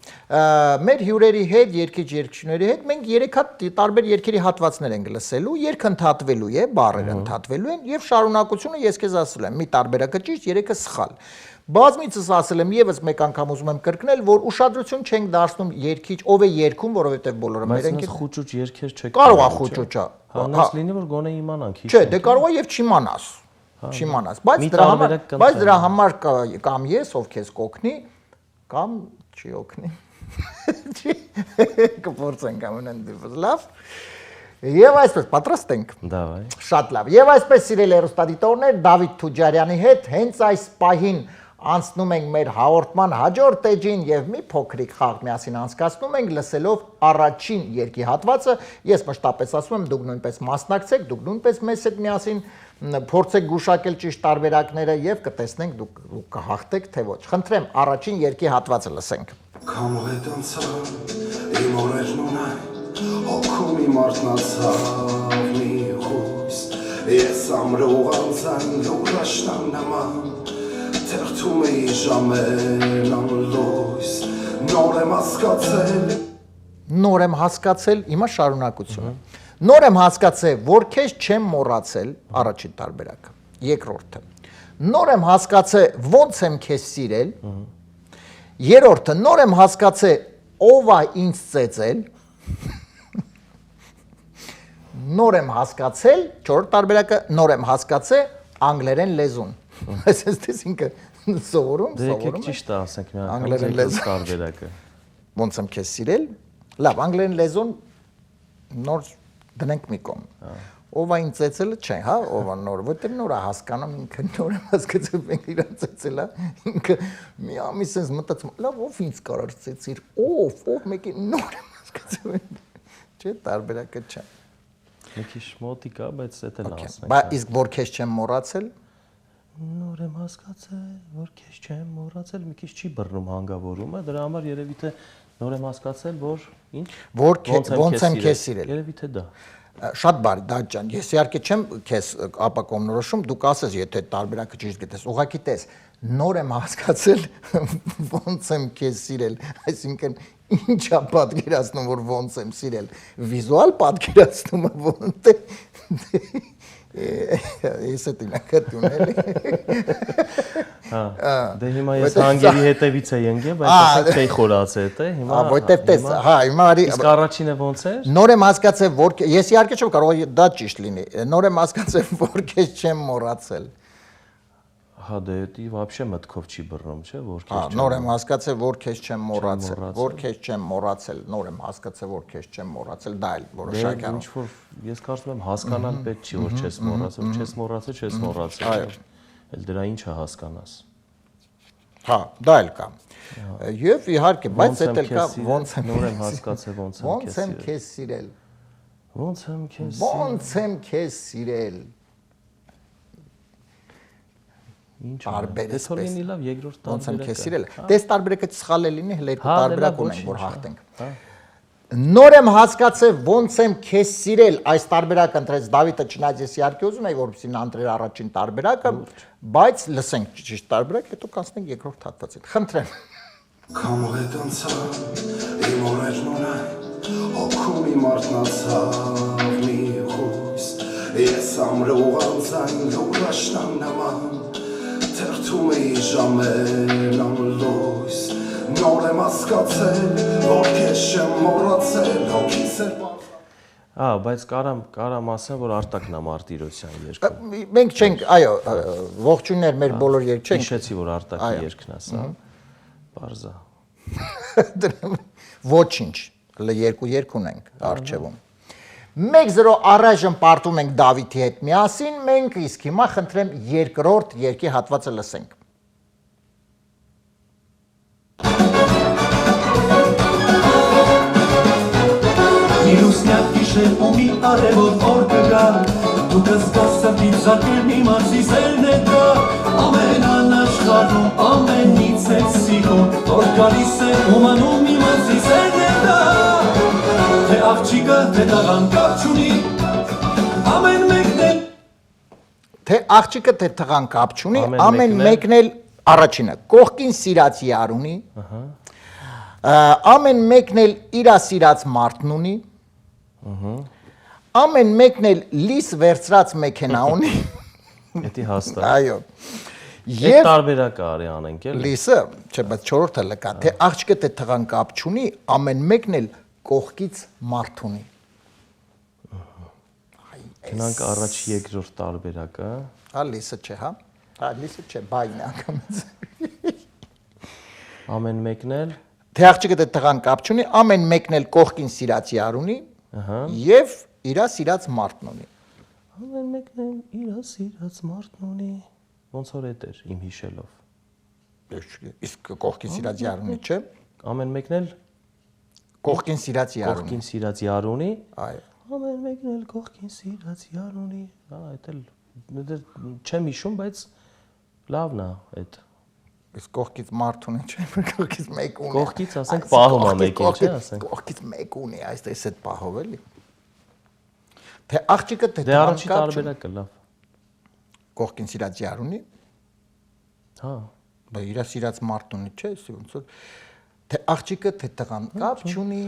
Մեր հյուրերի հետ, երգիչ-երգչների հետ մենք 3 հատ տարբեր երգերի հատվածներ ենք լսելու, երգը ընդհատվելու է, բառերը ընդհատվելու են եւ շարունակությունը ես քեզ ասել եմ, մի տարբերակը ճիշտ, 3-ը սխալ։ Բազմիցս ասել եմ եւս մեկ անգամ ուզում եմ կրկնել, որ ուշադրություն չենք դարձնում երգիչ, ով է երգում, որովհետեւ բոլորը մեր ենք խուճուճ երգեր չեք։ Կարող է խուճուճա։ Հանես լինի որ գոնե իմանանք։ Չէ, դե կարող է եւ չիմանաս։ Չիմանաս, բայց դրա համար կամ ես, ով քեզ կօգնի, կամ չի օգնի։ Կփորձենք ամենայն դեպս լավ։ Եվ այսպես պատրաստ ենք։ Դավայ։ Շատ լավ։ Եվ այսպես սիրելի հեռուստադիտողներ, Դավիթ Թուջարյանի հետ հենց այս պահին անցնում ենք մեր հաղորդման հաջորդ էջին եւ մի փոքրիկ խաղ միասին անցկացնում ենք լսելով առաջին երգի հատվածը։ Ես մշտապես ասում եմ, դուք նույնպես մասնակցեք, դուք նույնպես մեզ հետ միասին Փորձեք գուշակել ճիշտ տարբերակները եւ կտեսնենք դուք կհաղթեք թե ոչ։ Խնդրեմ, առաջին երկի հատվածը լսենք։ Քամուհետ անցավ իմ օրերն ունայն հոգում իմ արտնացավ մի հույս ես ամրող անցան լուրաշնան նման թերթում էի ժամեր անլույս նոր եմ հասկացել հիմա շարունակությունը նոր եմ հասկացել որ քեզ չեմ մոռացել առաջին տարբերակը երկրորդը նոր եմ հասկացել ոնց եմ քեզ սիրել երրորդը նոր եմ հասկացել ով է ինձ ծեծել նոր եմ հասկացել չորրորդ տարբերակը նոր եմ հասկացել անգլերեն լեզուն այսպես ինքը սովորում Եկեք ճիշտ ասենք մի անգլերեն լեզու տարբերակը ոնց եմ քեզ սիրել լավ անգլերեն լեզուն նոր դնենք մի կողմ ով է ինձ ծեծելը չէ հա ով է նոր որտեղ նոր է հասկանում ինքը նոր է հասկացել մենք իրան ծեծելա ինքը մի ամիս sense մտածում լավ ով ինձ կարար ծեծիր ով մեկի նոր եմ հասկացել չէ տարբերակը չէ Մի քիչ մոտիկ է, բայց դա էլ ասենք։ Բայց իսկ որ քեզ չեմ մոռացել Նոր եմ հասկացել, որ քեզ չեմ մոռացել, մի քիչ չի բռնում հանգավորումը, դրա համար երևի թե նոր եմ հասկացել, որ ինչ ոնց եմ քեզ սիրել Երևի թե դա Շատ բարի դադ ջան, ես իհարկե չեմ քեզ ապակողմնորոշում, դու կասես, եթե տարբերակը ճիշտ գտես, ուղղակի տես, նոր եմ հասկացել, ոնց եմ քեզ սիրել, այսինքն ինչ է պատկերացնում, որ ոնց եմ սիրել, վիզուալ պատկերացնումը ոնց է ես էդ ինակատուն էլի Դե հիմա ես հանգերի հետևից էի ընկել, բայց ասենք չէի խորացել, թե հիմա Որտեվ տես, հա, հիմա արի Իսկ առաջինը ոնց էր Նոր եմ հասկացել, որ ես իհարկե չեմ կարող դա ճիշտ լինի։ Նոր եմ հասկացել, որ քեզ չեմ մոռացել։ Հա դե դի вообще մտքով չի բռնում, չէ, որ քեզ Նոր եմ հասկացել, որ քեզ չեմ մոռացել, որ քեզ չեմ մոռացել, նոր եմ հասկացել, որ քեզ չեմ մոռացել, դա էլ որոշակի Ինչ որ ես կարծում եմ հասկանալ պետք չի, որ չես մոռացել, չես մոռացել։ Էլ դրա ինչ է հասկանաս։ Հա, դա էլ կա։ Եվ իհարկե, բայց դա էլ կա ոնց եմ նոր եմ հասկացել, ոնց եմ քեզ սիրել։ Ոնց եմ քեզ սիրել։ Ոնց եմ քեզ սիրել։ Ինչ Տարբերես Դե լինի լավ երկրորդ տարբերակը։ Ոնց եմ քեզ սիրել։ Դες տարբերակը սխալ է լինի, հենց երկու տարբերակ ունենք, որ հաղթենք։ Հա։ Նոր եմ հասկացել, ոնց եմ քեզ սիրել, այս տարբերակը ընտրեց Դավիթը, չնայած ես իհարկե ուզում եի, որպեսզի նա ընտրեր առաջին տարբերակը, բայց լսենք ճիշտ տարբերակ, հետո կանցնենք երկրորդ հատվածին։ Խնդրեմ։ Քամուհետ անցավ իմ օրերն ունայն հոգում իմ արտնացավ մի հույս ես ամրող անցան լուրաշնան նման թերթում էի ժամեր անլույս նոր եմ հասկացել որ քեզ չեմ մոռացել հոգիս էր բայց կարամ ասեմ, որ Արտակն է Մարտիրոսյան երգը։ Մենք չենք, այո, ողջույններ մեր բոլոր երգ չենք։ Հիշեցի, որ Արտակի երգն է սա։ Պարզա։ Ոչինչ, երկու երգ ունենք առջևում։ 1-0 առայժմ պարտում ենք Դավիթի հետ միասին, մենք իսկ հիմա խնդրեմ երկրորդ երգի հատվածը լսենք։ Մի լուսնյակ գիշեր ու մի արևոտ օր կգա Դու կզգաս սրտից զարկել մի մարզի սերն է կա Ամեն անաշխարհում ամենից է սիրում Որ գալիս է ու մանում մի մարզի սերն է կա Թե աղջիկը, թե տղան կապ չունի Ամեն մեկն էլ Թե աղջիկը, թե տղան կապ չունի, ամեն մեկն էլ առաջինը կողքին սիրածի արունի Ամեն մեկն էլ իրա սիրած մարդն ունի Ամեն մեկն էլ լիս վերցրած մեքենա ունի Էդի հաստատ։ Այո Եվ տարբերակը արի անենք էլի։ Լիսը, չէ, բայց չորրորդը լկա, թե աղջիկը թե տղան կապ չունի, ամեն մեկն էլ կողքից մարդ ունի։ Գնանք առաջ երկրորդ տարբերակը։ Հա լիսը չէ, հա։ Հա լիսը չէ, բայն է անգամից։ Ամեն մեկն էլ Թե աղջիկը թե տղան կապ չունի, ամեն մեկն էլ կողքին սիրածի արունի եւ իրա սիրած մարդն ունի։ Ամեն մեկն էլ իր սիրած մարդն ունի։ Ոնց որ էդ էր իմ հիշելով։ Իսկ կողքին սիրածի արունի չէ։ Ամեն մեկն էլ Կողքին սիրածի արունի։ կողքին սիրած յարունի։ Այո։ Ամեն մեկն էլ կողքին սիրած յարունի։ Հա, այդ էլ չեմ հիշում, բայց լավն է այդ։ Իսկ կողքից մարդ ունի, չէ՞, կողքից մեկ ունի։ Կողքից ասենք պահում է մեկին, չէ՞, ասենք։ Կողքից մեկ ունի, այստեղից այդ պահով էլի։ Թե աղջիկը թե Դե առաջի տարբերակը լավ։ կողքին սիրած յար ունի, Հա։ բա իր սիրած մարդ ունի, չէ՞, ոնց որ թե աղջիկը թե տղան կապ չունի,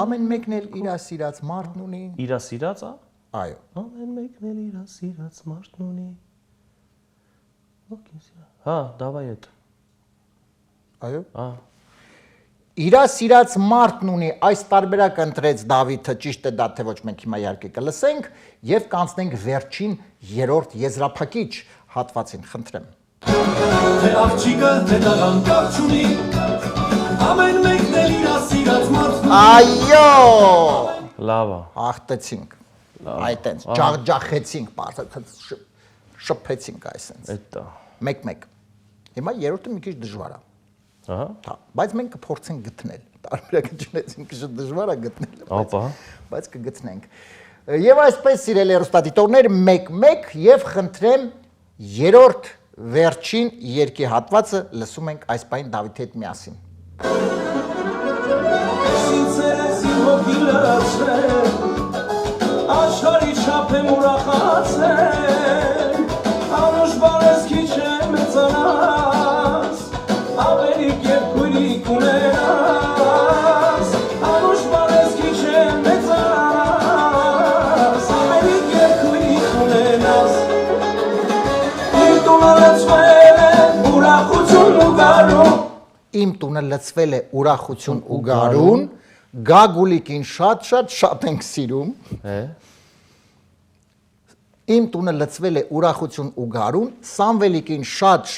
ամեն մեկն էլ իր սիրած մարդն ունի։ Իրա սիրած, ա։ Այո։ Ամեն մեկն էլ իրա սիրած մարդն ունի։ Ոքեյ, սիրա։ Հա, դավայ այդ։ Այո։ Ա։ Իրա սիրած մարդն ունի, այս տարբերակը ընտրեց Դավիթը, ճիշտ է դա թե ոչ, մենք հիմա իհարկե կլսենք եւ կանցնենք վերջին երրորդ եզրափակիչ հատվածին, խնդրեմ։ Թե աղջիկը թե տղան կապ չունի, ամեն մեկն էլ իր սիրած մարդն ունի։ Այո։ Լավ է։ Հաղթեցինք։ Այտենց ջախջախեցինք, շփեցինք այսենց։ Այդ է։ Մեկ-մեկ։ Հիմա երրորդը մի քիչ դժվար է։ Ահա։ Հա, բայց մենք կփորձենք գտնել։ Տարբերակը չունեցինք, շատ դժվար է գտնել, Ապա։ բայց կգտնենք։ Եվ այսպես սիրելի հեռուստադիտողներ, 1-1 եւ խնդրեմ երրորդ վերջին երկի հատվածը լսում ենք այս պայն Դավիթի հետ միասին։ Սինցերեսի հոգի լրացրել, աշխարի չափ եմ ուրախացել, անուշ բարես քիչ եմ մեծանաս, ավերիկ և քույրիկ ունենաս, անուշ բարես քիչ եմ մեծանաս, ավերիկ և քույրիկ ունենաս, իմ տունը լծվել է ուրախություն ու գարուն, Իմ տունը լցվել է ուրախություն ու գարուն, Գագուլիկին շատ ենք սիրում։ Իմ տունը լցվել է ուրախություն ու գարուն, Սամվելիկին շատ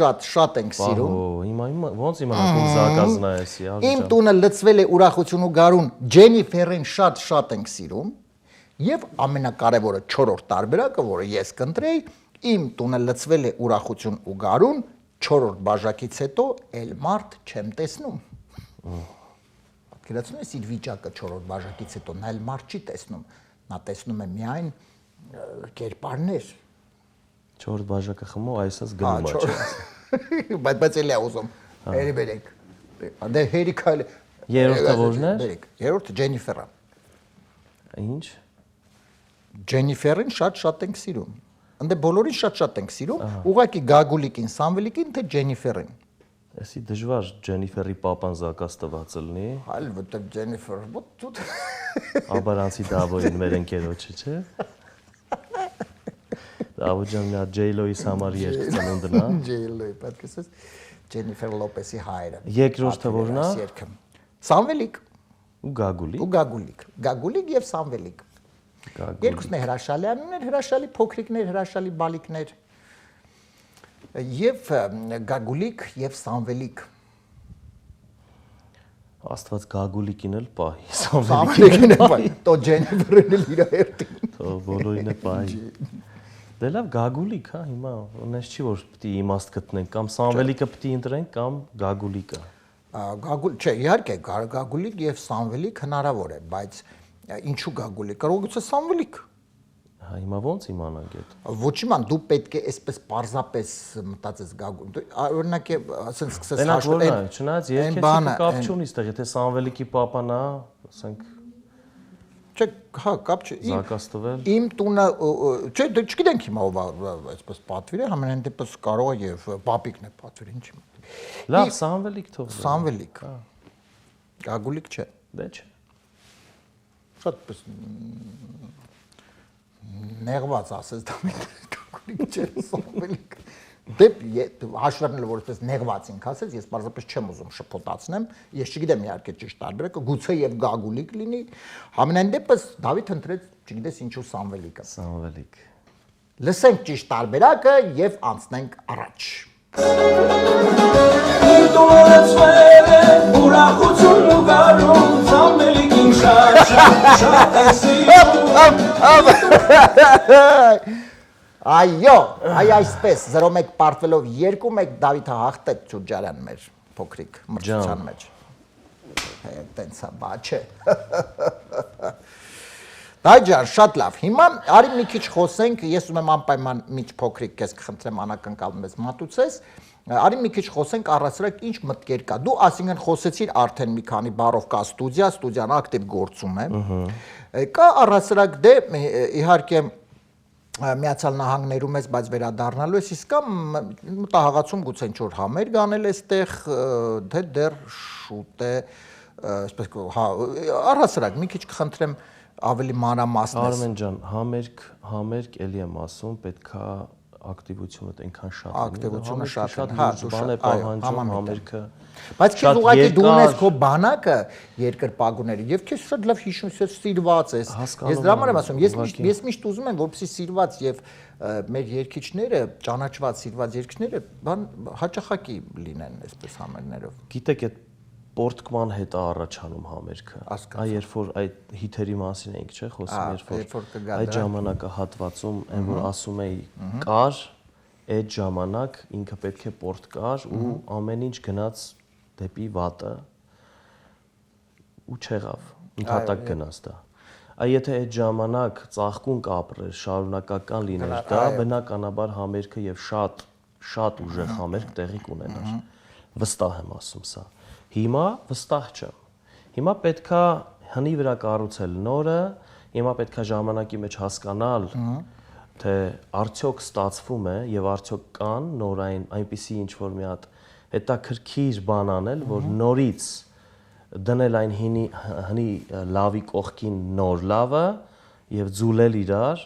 ենք սիրում։ Ահո, հիմա ոնց իմանանք ում զարգազն է էսի, Իմ տունը լցվել է ուրախություն ու գարուն, Ջենիֆերին շատ ենք սիրում։ Եվ ամենակարևորը չորրորդ տարբերակը, որը ես կընտրեի, իմ տունը լցվել է ուրախություն ու գարուն, չորրորդ բաժակից հետո էլ մարդ չեմ տեսնում։ Պատկերացնում ես իր վիճակը չորրորդ բաժակից հետո, նա էլ մարդ չի տեսնում, նա տեսնում է միայն կերպարներ։ Չորրորդ բաժակը խմող այսպես գնում է, չէ՞։ Բայց էլի է ուզում, հերի բերեք։ Դե հերի քայլ։ Երրորդը ո՞րն է։ Բերեք։ Երրորդը Ջենիֆերն։ Ինչ։ Ջենիֆերին շատ ենք սիրում։ Ընդ բոլորին շատ ենք սիրում, ուղղակի Գագուլիկին, Սամվելիկին թե Ջենիֆերին։ Էսի դժվար Ջենիֆերի պապան զակաց տված լինի։ Այլ որտեղ Ջենիֆեր, ոտ Աբարանցի Դավոյին մեր ընկերոջը, չէ՞։ Դավոջան նա Ջեյլոյի համար երգ ծնունդն է։ Ջեյլոյի, պատկերացրես Ջենիֆեր Լոպեսի հայրը։ Երկրորդը ո՞րն է։ Սամվելիկ Ու Գագուլի։ ու Գագուլիկ։ Գագուլիկ եւ Սամվելիկ։ Երկուսն է հրաշալի անուններ, հրաշալի փոքրիկներ, հրաշալի բալիկներ։ Եվ Գագուլիկ եւ Սամվելիկ։ Աստված Գագուլիկին էլ պահի, Սամվելիկին էլ պահի։ Տո Ջենիֆերին էլ իր հերթին։ Թո բոլորին է պահի։ Դե լավ Գագուլիկ, հա, հիմա ունես չի որ պիտի իմաստ գտնենք, կամ Սամվելիկը պիտի ընտրենք, կամ Գագուլիկը։ Գագուլ, չէ, իհարկե Գագուլիկ եւ Սամվելիկ հնարավոր է, բայց ինչու Գագուլիկ, կարող է Սամվելիկ։ Հա, հիմա ոնց իմանանք այդ։ Ոչ իման, դու պետք է այսպես պարզապես մտածես Գագուլ։ Օրինակ է, ասենք սկսես հաշվել։ Չնայած երկեցի կապ չունի այստեղ, եթե Սամվելիկի պապան է, ասենք Չէ, հա, կապ չէ։ Զակաց տվել։ Իմ տունը, չէ, դե չգիտենք հիմա ով այսպես պատվիր է, համենայն դեպս կարող է եւ պապիկն է պատվիր, ինչ իմ։ Լավ, Սամվելիկ թող։ Սամվելիկ։ Գագուլիկ չէ։ Դե չէ։ Շատ նեղված ասես դա Գագուլիկ չէ, Սամվելիկ։ Դե հաշվառնել որ այսպես նեղված ինք ասես, ես պարզապես չեմ ուզում շփոթացնեմ, ես չգիտեմ իհարկե ճիշտ տարբերակը, գուցե եւ Գագուլիկ լինի, համենայն դեպս Դավիթ ընտրեց, չգիտես ինչու Սամվելիկը։ Սամվելիկ։ Լսենք ճիշտ տարբերակը եւ անցնենք առաջ։ Իմ տունը լցվել է ուրախություն ու գարուն, Սամվելիկին շատ է սիրում։ Այո, այսպես 0-1 պարտվելով 2-1 Դավիթը հաղթեց Ջուրջարյան մեր փոքրիկ մրցության մեջ։ Տենց է, բա չէ։ Դաջան, շատ լավ։ Հիմա արի մի քիչ խոսենք, ես ուզում եմ անպայման միջ փոքրիկ քեզ կխնդրեմ անակնկալ մեզ մատուցես։ Արի մի քիչ խոսենք առասարակ ինչ մտքեր կա։ Դու ասինքն խոսեցիր արդեն մի քանի բառով կա ստուդիան ակտիվ գործում է։ Կա առասարակ դե իհարկե Միացյալ Նահանգներում ես, բայց վերադառնալու ես, իսկ կամ մտահղացում գուցե ինչ որ համերգ անել էստեղ, թե դեռ շուտ է, այսպես առասարակ մի քիչ կխնդրեմ ավելի մանրամասնես։ Արմեն ջան, համերգ էլի եմ ասում, պետքա ակտիվությունը այնքան շատ է։ Ակտիվությունը շատ է, դուրս բան է պահանջում համերգը։ Բայց քեզ ուղղակի դու ունես քո բանակը երկրպագուների եւ քեզ շատ լավ հիշում ես սիրված ես։ Ես դրա համար եմ ասում, ես միշտ ուզում եմ որպեսզի սիրված եւ մեր երկիչները, ճանաչված սիրված երկիչները բան հաճախակի լինեն այսպես համերներով։ Գիտեք, այդ պորտկման հետ է առաջանում համերգը։ Այ երբ որ այդ հիթերի մասին էինք, չէ՞, խոսում, երբ որ այդ ժամանակահատվածում այն որ ասում էի կար, այդ ժամանակ ինքը պետք է պորտ կար ու ամեն ինչ գնաց դեպի վատը ու չեղավ, ընդհատակ գնաց դա։ Այ եթե այդ ժամանակ ծաղկուն կապրեր, շարունակական լիներ դա, բնականաբար համերգը եւ շատ ուժեղ համերգ տեղի կունենար։ Վստահ եմ ասում սա։ Հիմա վստահ չեմ։ Հիմա պետքա հնի վրա կառուցել նորը, հիմա պետքա ժամանակի մեջ հասկանալ, թե արդյոք ստացվում է եւ արդյոք կան նորային այնպիսի ինչ որ մի հատ հետաքրքիր բան անել, որ նորից դնել այն հնի լավի կողքին նոր լավը եւ ձուլել իրար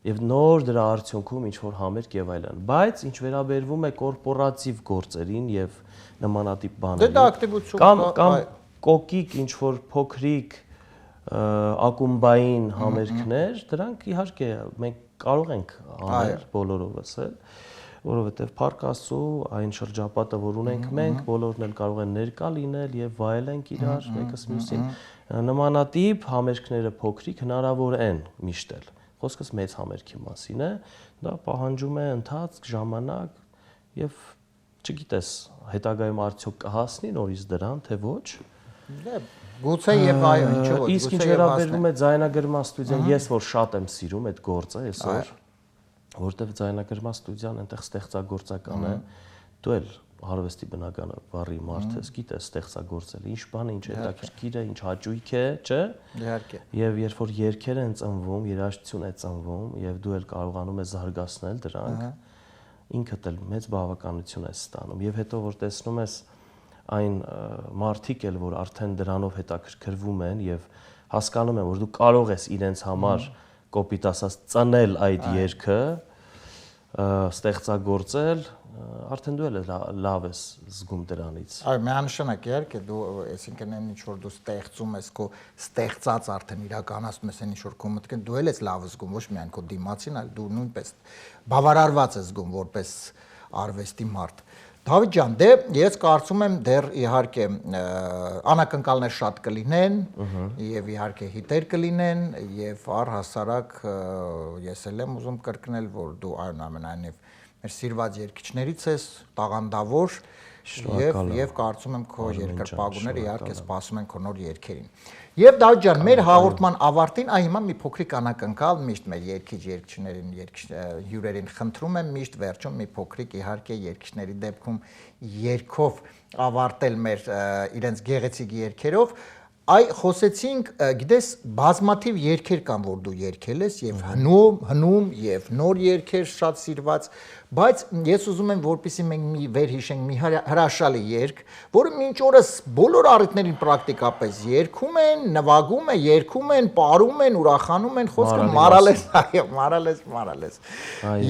եւ նոր դրա արդյունքում ինչ որ համերգ եւ այլն։ Բայց ինչ վերաբերվում է կորպորատիվ գործերին եւ նմանատիպ բաներին։ Դա ակտիվություն կամ կոկիկ ինչ որ փոքրիկ ակումբային համերգներ, դրանք իհարկե մենք կարող ենք անել բոլորովս էլ, որովհետեւ Փառք Աստծո այն շրջապատը, որ ունենք մենք, բոլորն էլ կարող են ներկա լինել եւ վայելենք իրար մեկս մյուսին։ Նմանատիպ համերգները փոքրիկ հնարավոր են միշտ էլ։ Խոսքս մեծ համերգի մասին է, դա պահանջում է ընթացք, ժամանակ եւ չգիտես, հետագայում արդյոք կհասնի նորից դրան, թե ոչ։ Գուցե եւ այո, ինչու՞ ոչ։ Իսկ ինչ վերաբերվում է ձայնագրման ստուդիան, ես որ շատ եմ սիրում այդ գործը այսօր, որտեղ ձայնագրման ստուդիան այնտեղ ստեղծագործական է, դու էլ արվեստի բնական բառի մարդ ես, գիտես ստեղծագործել, ինչ բան է, ինչ հետաքրքիր է, ինչ հաճույք է, չէ՞։ Իհարկե։ Եվ երբ որ երգեր են ծնվում, երաժշտություն է ծնվում, եւ դու էլ կարողանում ես զարգացնել դրանք, ինքդ էլ մեծ բավականություն ես ստանում։ Եվ հետո որ տեսնում ես այն մարդիկ էլ, որ արդեն դրանով հետաքրքրվում են եւ հասկանում են, որ դու կարող ես իրենց համար կոպիտ ասած ծնել այդ երգը, ստեղծագործել, արդեն դու էլ լավ ես զգում դրանից։ Այո, միանշանակ իհարկե դու, այսինքն այն ինչ որ դու ստեղծում ես, քո ստեղծած արդեն իրականացնում ես այն ինչ որ քո մտքին, դու էլ ես լավ զգում, ոչ միայն քո դիմացին, այլ դու նույնպես բավարարված ես զգում որպես արվեստի մարդ։ Դավիթ ջան, դե ես կարծում եմ դեռ իհարկե անակնկալներ շատ կլինեն եւ իհարկե հիտեր կլինեն եւ առհասարակ ես էլ եմ ուզում կրկնել, որ դու այնուամենայնիվ մեր սիրված երգիչներից ես, տաղանդավոր եւ կարծում եմ քո երկրպագուները իհարկե սպասում են քո նոր երգերին։ Եվ Դավիթ ջան, մեր հաղորդման ավարտին հիմա մի փոքրիկ անակնկալ միշտ մեր երգիչներին, հյուրերին խնդրում եմ միշտ վերջում մի փոքրիկ իհարկե երգիչների դեպքում երգով ավարտել մեր իրենց գեղեցիկ երգերով։ Այ խոսեցինք, գիտես, բազմաթիվ երգեր կան, որ դու երգել ես եւ հնում եւ նոր երգեր շատ սիրված, բայց ես ուզում եմ որպեսզի մենք մի վերհիշենք մի հրաշալի երգ, որը մինչ օրս բոլոր առիթներին պրակտիկապես երգում են, նվագում են, երգում են, պարում են, ուրախանում են, խոսքը մարալես, այո, մարալես։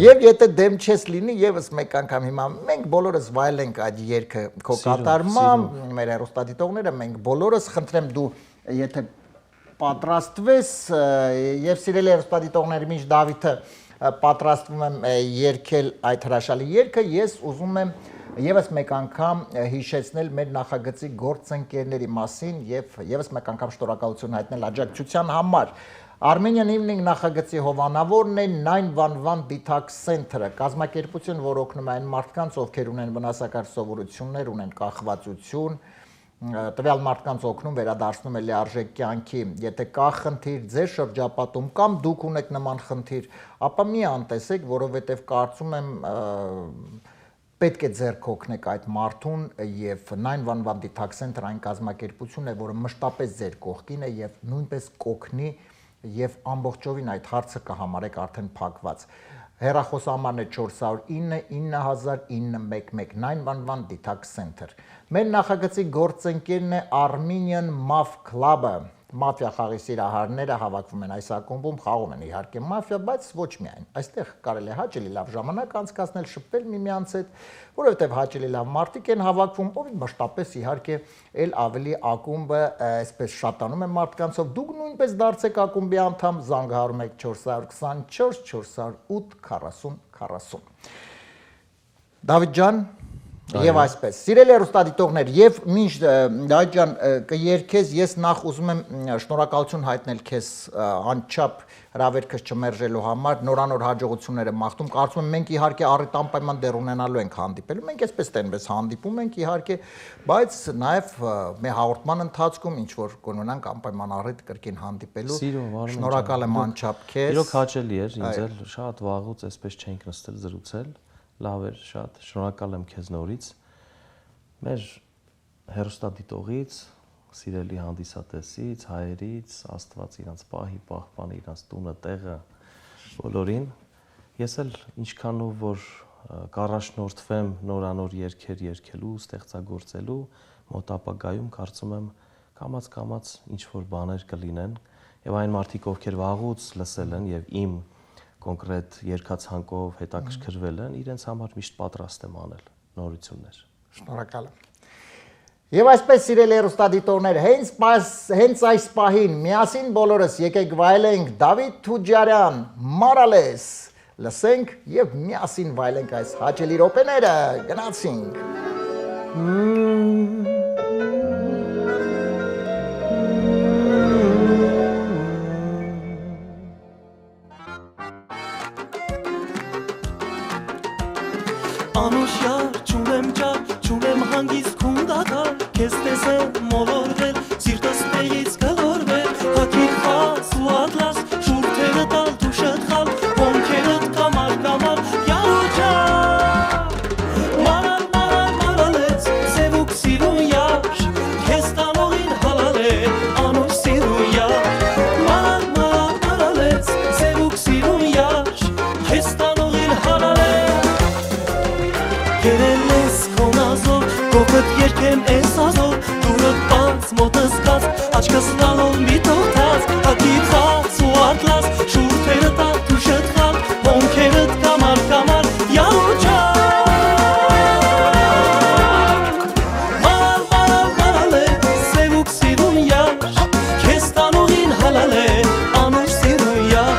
Եվ եթե դեմ չես լինի, եւս մեկ անգամ հիմա մենք բոլորս վայելենք այդ երգը քո կատարմամբ, մեր հեռուստադիտողները, մենք բոլորս խնդրեմ դու եթե պատրաստվես եւ սիրելի հեռուստադիտողների միշտ Դավիթը պատրաստվում եմ երգել այդ հրաշալի երգը, ես ուզում եմ եւս մեկ անգամ հիշեցնել մեր նախագծի գործընկերների մասին եւ եւս մեկ անգամ շնորհակալություն հայտնել աջակցության համար։ Armenian Evening նախագծի հովանավորն է 911 Detox Center-ը, կազմակերպություն, որ օգնում է այն մարդկանց, ովքեր ունեն վնասակար սովորություններ, ունեն կախվածություն, տվյալ մարդկանց օգնում վերադարձնում է լիարժեք կյանքի, եթե կա խնդիր ձեր շրջապատում կամ դուք ունեք նման խնդիր, ապա մի անտեսեք, որովհետև կարծում եմ պետք է ձեռք օգնեք այդ մարդուն եւ 911 Detox Center այն կազմակերպությունն է, որը մշտապես ձեր կողքին է եւ նույնպես կօգնի եւ ամբողջովին այդ հարցը կհամարեք արդեն փակված։ Հեռախոսահամարն է 409 9000 911 911 Detox Center։ Մեր նախագծի գործընկերն է Armenian Maf Club-ը։ Մաֆիա խաղի սիրահարները հավաքվում են այս ակումբում, խաղում են իհարկե մաֆիա, բայց ոչ միայն։ Այստեղ կարելի է հաճելի լավ ժամանակ անցկացնել, շփվել միմյանց հետ, որովհետև հաճելի լավ մարդիկ են հավաքվում, ով մշտապես իհարկե ել ավելի ակումբը այսպես շատանում է մարդկանցով։ Դուք նույնպես դարձեք ակումբի անդամ, զանգահարում եք 424 408 40 40։ Դավիթ ջան, եւ այսպես, սիրելի հեռուստադիտողներ, եւ մինչ Դավիթ ջան կերքես, ես նախ ուզում եմ շնորհակալություն հայտնել քեզ անչափ հրավերքս չմերժելու համար, նորանոր հաջողությունները մաղթում։ Կարծում եմ մենք իհարկե առիթ անպայման դեռ ունենալու ենք հանդիպելու։ Մենք այսպես տենպես հանդիպում ենք իհարկե, բայց նաեւ մեր հաղորդման ընթացքում ինչ որ կունենանք անպայման առիթ կրկին հանդիպելու։ Շնորհակալ եմ անչափ քեզ։ Իրոք հաճելի էր ինձ էլ, շատ վաղուց այսպես չենք նստել զրուցել։ Լավ էր, շատ շնորհակալ եմ քեզ նորից։ Մեր հեռուստադիտողից, սիրելի հանդիսատեսից, հայերից, Աստված իրանց պահի, պահպանի իրանց տունը, տեղը, բոլորին։ Ես էլ ինչքանով որ կառաջնորդվեմ նորանոր երգեր երգելու, ստեղծագործելու, մոտ ապագայում կարծում եմ կամաց ինչ որ բաներ կլինեն, եւ այն մարդիկ, ովքեր վաղուց լսել են եւ իմ կոնկրետ երկացանկով հետաքրքրվել են, իրենց համար միշտ պատրաստ եմ անել նորություններ։ Շնորհակալ եմ։ Եվ այսպես սիրելի հեռուստադիտողներ, հենց այս պահին միասին բոլորս եկեք վայելենք Դավիթ Թուջարյան, Մարալես, լսենք եւ միասին վայելենք այս հաճելի րոպեները, գնացինք։ Անուշյար չունեմ ջար, չունեմ հանգիստ քունդակար, քեզ տեսեմ մոլորվել, սիրտս տեղից կլորվել, հակիր խաս ու ատլաս, շուրթերը տալ դուշդ խալ, հոնքերդ կամար, յարու ջար, մարալեց, սևուկ սիրուն յար, քեզ տանողին հալալ է, անուշ սիրուն յար, մարալեց, սևուկ սիրուն յար, քեզ տանողին հալալ է, Գերելես կոնազով, գոքըտ երկեմ ես ազով, դուրըտ բաց, մոտս կաց, աչկս լալով միտով թաց, հակիտ խաց ու ատլաս, շուրթերը տալ դուշըտ խալ, հոնքերըտ կամար, յարու ջար, մարալ է, սևուկ սիրուն յար, քեզ տանողին հալալ է, անուշ սիրուն յար,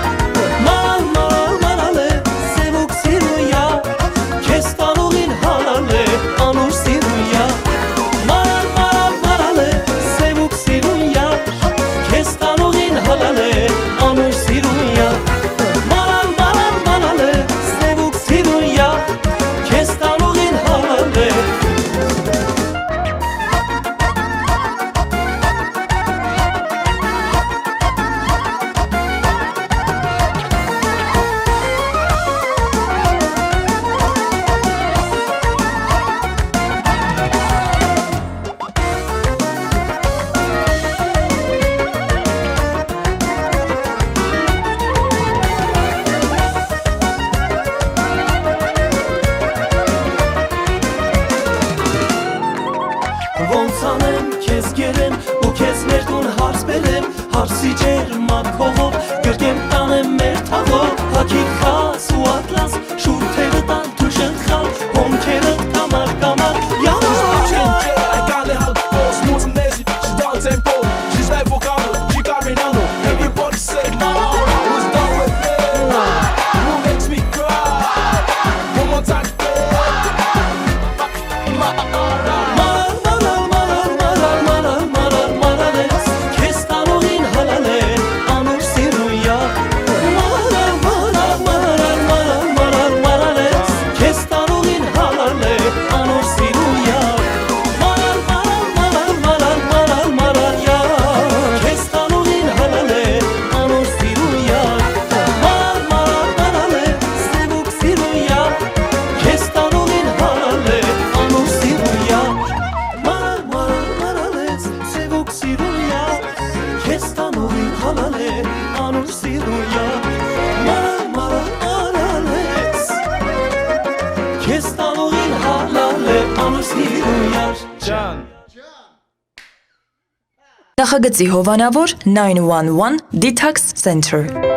մարալ է, սևուկ սիրուն յար, քեզ տանողին հալալ է, անուշ սիրուն յար, մարալ է, սևուկ սիրուն յար, քեզ տանողին հալալ է, անուշ սիրուն յար, մարալ է, սևուկ սիրուն յար, քեզ տանողին հալալ է, Ոնց անեմ քեզ գերեմ ու քեզ մեր տուն հարց բերեմ հարսի ջերմակ հողով գրկեմ տանեմ մեր թաղով հակիր խաս ու ատլաս շուրթերը տան դուշըտ խալ հոնքերըտ կամար յարու Մարալես, քեզ տանողին հալալ է, անուշ տանուղին հալալ է անուր սիրույա Մարալ արալեց Քեզ տանուղին հալալ է անուր սիրույար Ջան Նախագծի հովանավոր 911 Detox Center